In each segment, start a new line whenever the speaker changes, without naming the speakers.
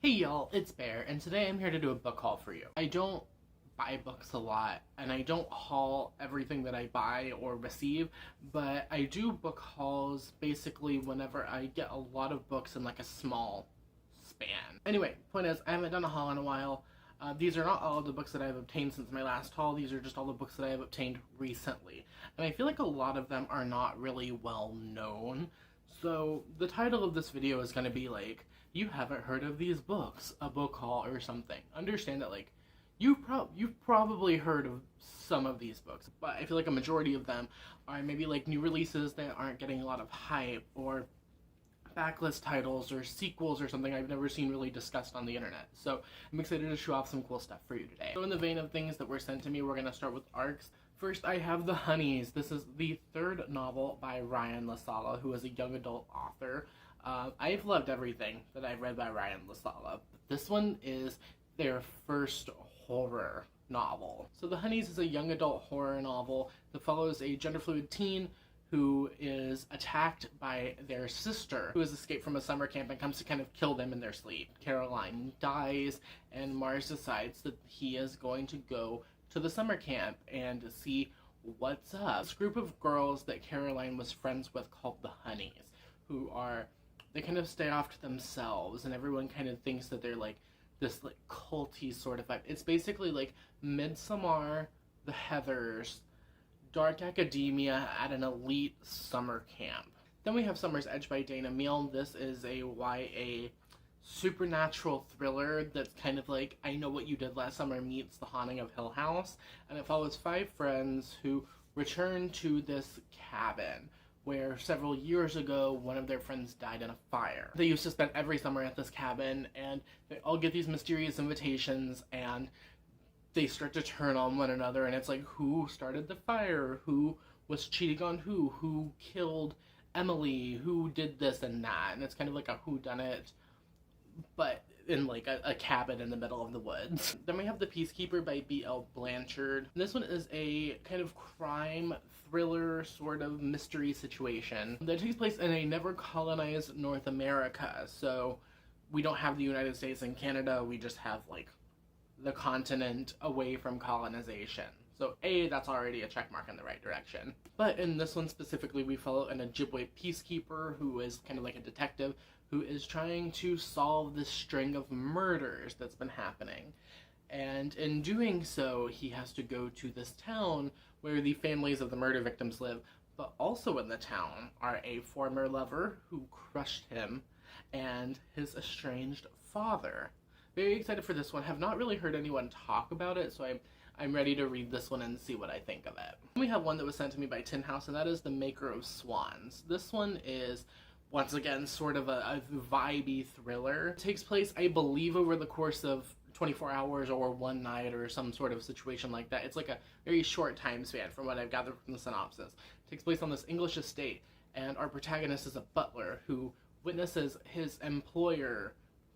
Hey y'all, it's Bear, and today I'm here to do a book haul for you. I don't buy books a lot, and I don't haul everything that I buy or receive, but I do book hauls basically whenever I get a lot of books in like a small span. Anyway, point is, I haven't done a haul in a while. These are not all of the books that I've obtained since my last haul, these are just all the books that I have obtained recently. And I feel like a lot of them are not really well known, so the title of this video is going to be like, you haven't heard of these books, a book haul or something. Understand that like, you've probably heard of some of these books, but I feel like a majority of them are maybe like new releases that aren't getting a lot of hype, or backlist titles or sequels or something I've never seen really discussed on the internet. So I'm excited to show off some cool stuff for you today. So in the vein of things that were sent to me, we're going to start with arcs. First, I have The Honeys. This is the third novel by Ryan LaSala, who is a young adult author. I've loved everything that I've read by Ryan LaSala, but this one is their first horror novel. So The Honeys is a young adult horror novel that follows a gender-fluid teen who is attacked by their sister, who has escaped from a summer camp and comes to kind of kill them in their sleep. Caroline dies, and Mars decides that he is going to go to the summer camp and see what's up. This group of girls that Caroline was friends with called the Honeys, who are, they kind of stay off to themselves, and everyone kind of thinks that they're like this like culty sort of vibe. It's basically like Midsommar, the Heathers, dark academia at an elite summer camp. Then we have Summer's Edge by Dana Meal. This is a YA supernatural thriller that's kind of like I Know What You Did Last Summer meets The Haunting of Hill House, and it follows 5 friends who return to this cabin where several years ago one of their friends died in a fire. They used to spend every summer at this cabin, and they all get these mysterious invitations, and they start to turn on one another, and it's like, who started the fire? Who was cheating on who? Who killed Emily? Who did this and that? And it's kind of like a whodunit, but in like a cabin in the middle of the woods. Then we have The Peacekeeper by B.L. Blanchard. This one is a kind of crime thriller sort of mystery situation that takes place in a never colonized North America. So we don't have the United States and Canada, we just have like the continent away from colonization. So that's already a check mark in the right direction. But in this one specifically, we follow an Ojibwe peacekeeper who is kind of like a detective who is trying to solve this string of murders that's been happening. And in doing so, he has to go to this town where the families of the murder victims live, but also in the town are a former lover who crushed him and his estranged father. Very excited for this one. Have not really heard anyone talk about it, so I'm ready to read this one and see what I think of it. We have one that was sent to me by Tin House, and that is The Maker of Swans. This one is, once again, sort of a vibey thriller. It takes place, I believe, over the course of 24 hours or one night or some sort of situation like that. It's like a very short time span from what I've gathered from the synopsis. It takes place on this English estate, and our protagonist is a butler who witnesses his employer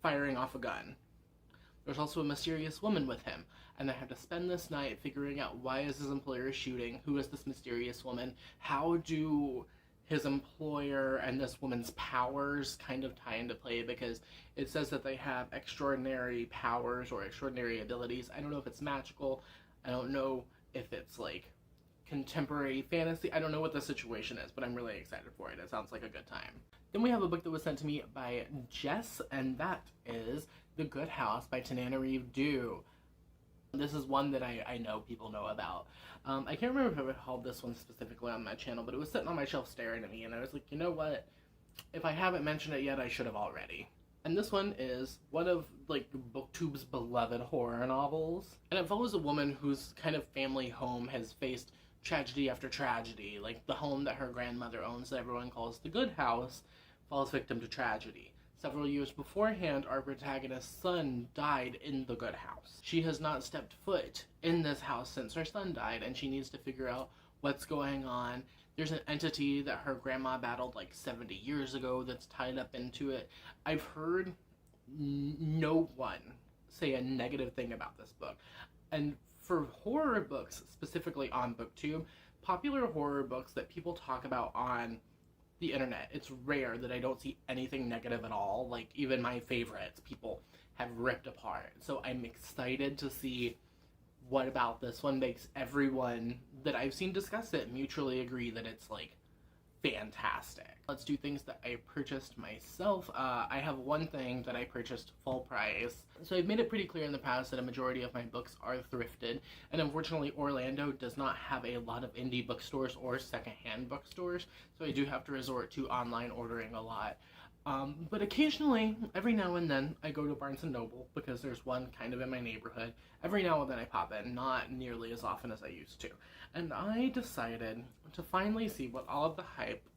firing off a gun. There's also a mysterious woman with him, and they have to spend this night figuring out why is his employer shooting, who is this mysterious woman, how do his employer and this woman's powers kind of tie into play, because it says that they have extraordinary powers or extraordinary abilities. I don't know if it's magical, I don't know if it's like contemporary fantasy, I don't know what the situation is, but I'm really excited for it. It sounds like a good time. Then we have a book that was sent to me by Jess, and that is The Good House by Tananarive Due. This is one that I know people know about. I can't remember if I would hauled this one specifically on my channel, but it was sitting on my shelf staring at me, and I was like, you know what? If I haven't mentioned it yet, I should have already. And this one is one of like BookTube's beloved horror novels, and it follows a woman whose kind of family home has faced tragedy after tragedy. Like the home that her grandmother owns that everyone calls the Good House falls victim to tragedy. Several years beforehand, our protagonist's son died in the Good House. She has not stepped foot in this house since her son died, and she needs to figure out what's going on. There's an entity that her grandma battled like 70 years ago that's tied up into it. I've heard no one say a negative thing about this book. And for horror books, specifically on BookTube, popular horror books that people talk about on the internet, it's rare that I don't see anything negative at all. Like, even my favorites, people have ripped apart. So I'm excited to see what about this one makes everyone that I've seen discuss it mutually agree that it's like fantastic. Let's do things that I purchased myself. I have one thing that I purchased full price. So I've made it pretty clear in the past that a majority of my books are thrifted, and unfortunately Orlando does not have a lot of indie bookstores or secondhand bookstores, so I do have to resort to online ordering a lot. But occasionally, every now and then, I go to Barnes & Noble because there's one kind of in my neighborhood. Every now and then I pop in, not nearly as often as I used to. And I decided to finally see what all of the hype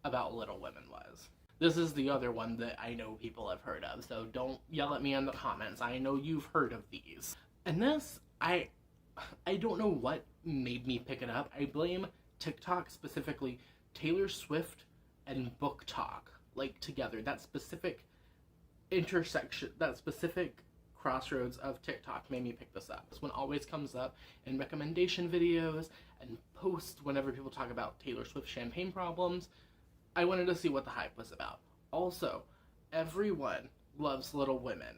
about Little Women was. This is the other one that I know people have heard of, so don't yell at me in the comments. I know you've heard of these. And this, I don't know what made me pick it up. I blame TikTok, specifically Taylor Swift and Book Talk, like together. That specific intersection, that specific crossroads of TikTok made me pick this up. This one always comes up in recommendation videos and posts whenever people talk about Taylor Swift champagne problems. I wanted to see what the hype was about. Also, everyone loves Little Women.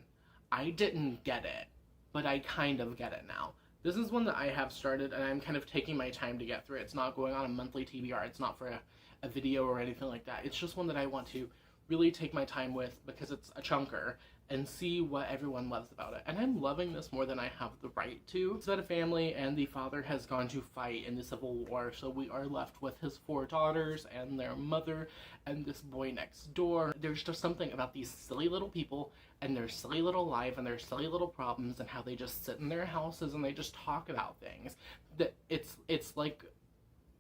I didn't get it, but I kind of get it now. This is one that I have started, and I'm kind of taking my time to get through. It's not going on a monthly TBR. It's not for a video or anything like that. It's just one that I want to really take my time with because it's a chunker and see what everyone loves about it. And I'm loving this more than I have the right to. It's about a family, and the father has gone to fight in the Civil War, so we are left with his 4 daughters and their mother and this boy next door. There's just something about these silly little people and their silly little life and their silly little problems and how they just sit in their houses and they just talk about things. That it's like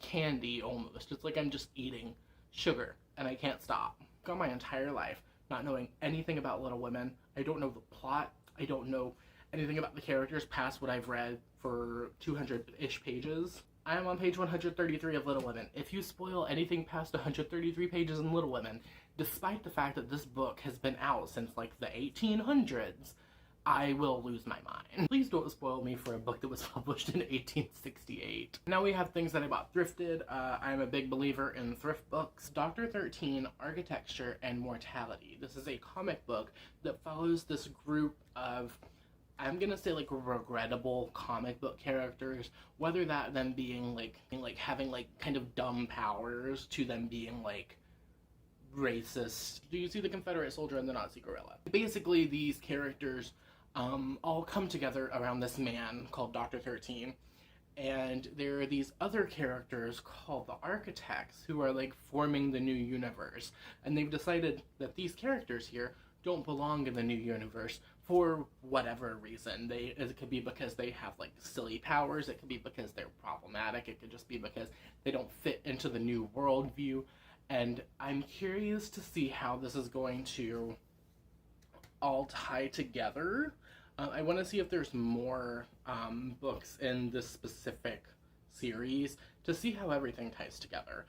candy almost. It's like I'm just eating sugar and I can't stop. Got my entire life not knowing anything about Little Women. I don't know the plot. I don't know anything about the characters past what I've read for 200-ish pages. I am on page 133 of Little Women. If you spoil anything past 133 pages in Little Women, despite the fact that this book has been out since like the 1800s, I will lose my mind. Please don't spoil me for a book that was published in 1868. Now we have things that I bought thrifted. I'm a big believer in thrift books. Dr. 13, Architecture and Mortality. This is a comic book that follows this group of, I'm gonna say like regrettable comic book characters, whether that them being like having like kind of dumb powers to them being like racist. Do you see the Confederate soldier and the Nazi gorilla? Basically, these characters all come together around this man called Dr. 13, and there are these other characters called the Architects who are like forming the new universe, and they've decided that these characters here don't belong in the new universe for whatever reason. It could be because they have like silly powers, it could be because they're problematic, it could just be because they don't fit into the new worldview. And I'm curious to see how this is going to all tie together. I want to see if there's more books in this specific series to see how everything ties together.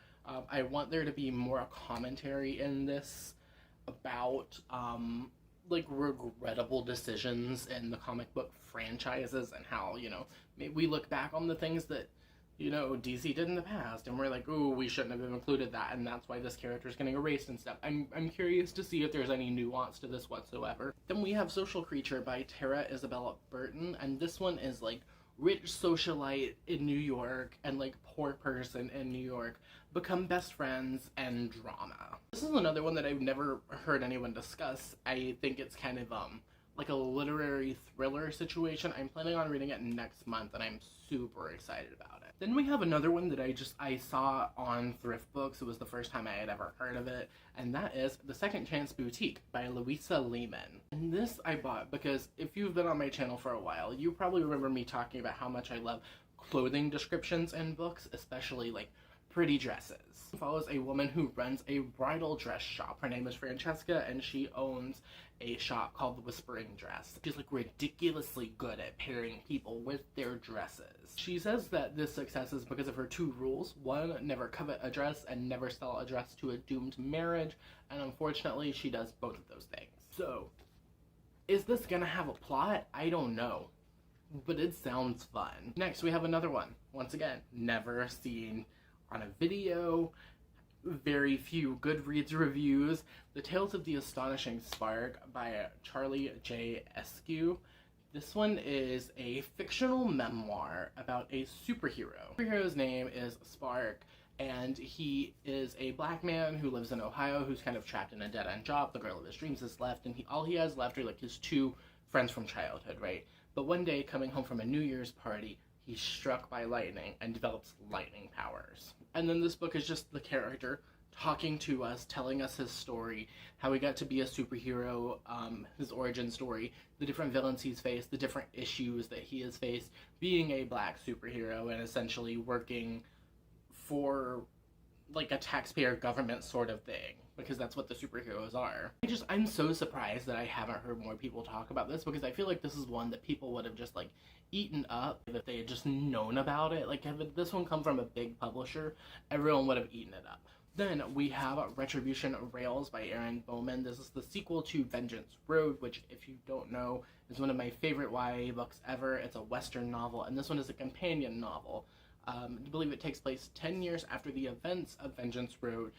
I want there to be more commentary in this about like regrettable decisions in the comic book franchises and how, you know, maybe we look back on the things that, you know, DC did in the past, and we're like, ooh, we shouldn't have included that, and that's why this character is getting erased and stuff. I'm curious to see if there's any nuance to this whatsoever. Then we have Social Creature by Tara Isabella Burton, and this one is like rich socialite in New York and like poor person in New York become best friends and drama. This is another one that I've never heard anyone discuss. I think it's kind of like a literary thriller situation. I'm planning on reading it next month, and I'm super excited about it. Then we have another one that I saw on Thrift Books. It was the first time I had ever heard of it, and that is The Second Chance Boutique by Louisa Lehman. And this I bought because if you've been on my channel for a while, you probably remember me talking about how much I love clothing descriptions in books, especially like pretty dresses. It follows a woman who runs a bridal dress shop. Her name is Francesca, and she owns a shop called The Whispering Dress. She's like ridiculously good at pairing people with their dresses. She says that this success is because of her 2 rules. 1, never covet a dress, and never sell a dress to a doomed marriage. And unfortunately, she does both of those things. So, is this gonna have a plot? I don't know. But it sounds fun. Next, we have another one. Once again, never seen on a video, very few Goodreads reviews, The Tales of the Astonishing Spark by Charlie J. Eskew. This one is a fictional memoir about a superhero. The superhero's name is Spark, and he is a black man who lives in Ohio who's kind of trapped in a dead-end job. The girl of his dreams is left, and all he has left are like his two friends from childhood, right? But one day, coming home from a New Year's party, he's struck by lightning and develops lightning powers. And then this book is just the character talking to us, telling us his story, how he got to be a superhero, his origin story, the different villains he's faced, the different issues that he has faced, being a black superhero and essentially working for like a taxpayer government sort of thing, because that's what the superheroes are. I'm so surprised that I haven't heard more people talk about this, because I feel like this is one that people would have just like eaten up if they had just known about it. Like, if this one come from a big publisher, everyone would have eaten it up. Then we have Retribution Rails by Aaron Bowman. This is the sequel to Vengeance Road, which, if you don't know, is one of my favorite YA books ever. It's a Western novel, and this one is a companion novel. I believe it takes place 10 years after the events of Vengeance Road,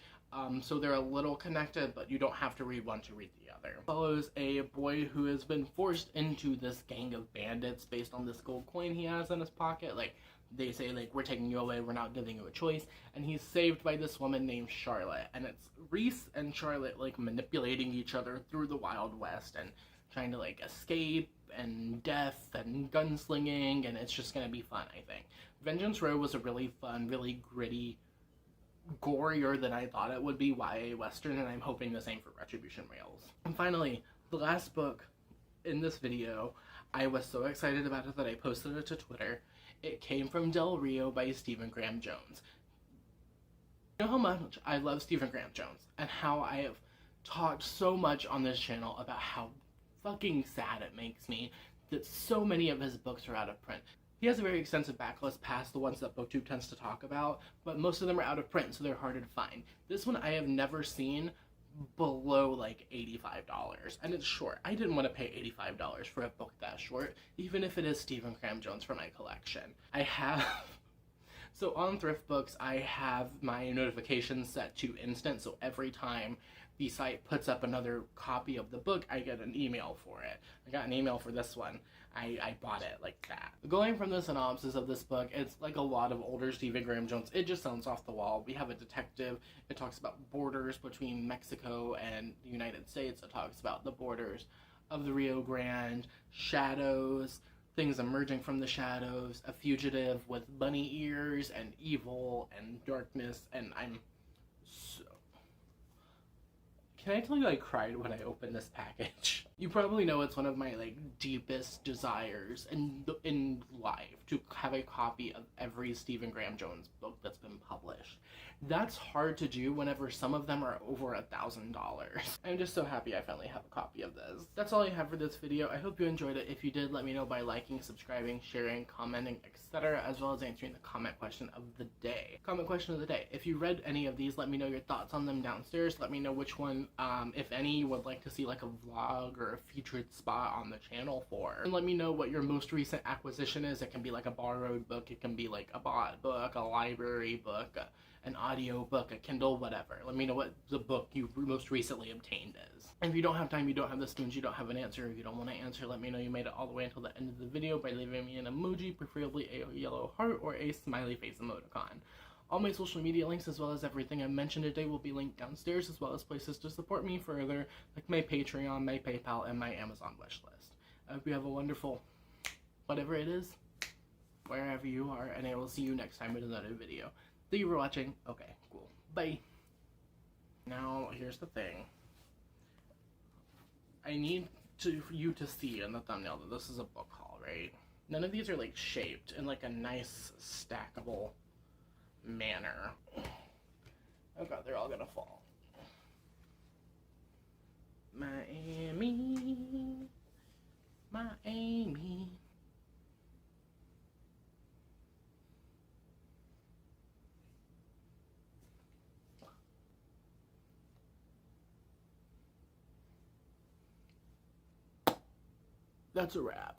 so they're a little connected, but you don't have to read one to read the other. It follows a boy who has been forced into this gang of bandits based on this gold coin he has in his pocket. Like, they say, like, we're taking you away, we're not giving you a choice, and he's saved by this woman named Charlotte, and it's Reese and Charlotte, like, manipulating each other through the Wild West, and trying to, like, escape, and death, and gunslinging, and it's just gonna be fun, I think. Vengeance Row was a really fun, really gritty, gorier than I thought it would be YA Western, and I'm hoping the same for Retribution Rails. And finally, the last book in this video, I was so excited about it that I posted it to Twitter. It came from Del Rio by Stephen Graham Jones. You know how much I love Stephen Graham Jones, and how I have talked so much on this channel about how fucking sad it makes me that so many of his books are out of print. He has a very extensive backlist past the ones that BookTube tends to talk about, but most of them are out of print, so they're harder to find. This one I have never seen below like $85, and it's short. I didn't want to pay $85 for a book that short, even if it is Stephen Graham Jones for my collection. So on Thrift Books, I have my notifications set to instant, so every time the site puts up another copy of the book, I get an email for it. I got an email for this one. I bought it like that. Going from the synopsis of this book, it's like a lot of older Stephen Graham Jones. It just sounds off the wall. We have a detective. It talks about borders between Mexico and the United States. It talks about the borders of the Rio Grande, shadows, things emerging from the shadows, a fugitive with bunny ears, and evil and darkness, and I'm so... Can I tell you I cried when I opened this package? You probably know it's one of my like deepest desires in life to have a copy of every Stephen Graham Jones book that's been published. That's hard to do whenever some of them are over $1,000. I'm just so happy I finally have a copy of this. That's all I have for this video. I hope you enjoyed it. If you did, let me know by liking, subscribing, sharing, commenting, etc., as well as answering the comment question of the day. Comment question of the day. If you read any of these, let me know your thoughts on them downstairs. Let me know which one, if any, you would like to see like a vlog or a featured spot on the channel for. And let me know what your most recent acquisition is. It can be like a borrowed book, it can be like a bought book, a library book, an audio book, a Kindle, whatever. Let me know what the book you most recently obtained is. And if you don't have time, you don't have the spoons, you don't have an answer, if you don't want to answer, let me know you made it all the way until the end of the video by leaving me an emoji, preferably a yellow heart or a smiley face emoticon. All my social media links, as well as everything I mentioned today, will be linked downstairs, as well as places to support me further, like my Patreon, my PayPal, and my Amazon wishlist. I hope you have a wonderful, whatever it is, wherever you are, and I will see you next time with another video. Thank you for watching. Okay, cool. Bye. Now, here's the thing. I need you to see in the thumbnail that this is a book haul, right? None of these are, like, shaped in, like, a nice, stackable manner. Oh god, they're all gonna fall. Miami. Miami. That's a wrap.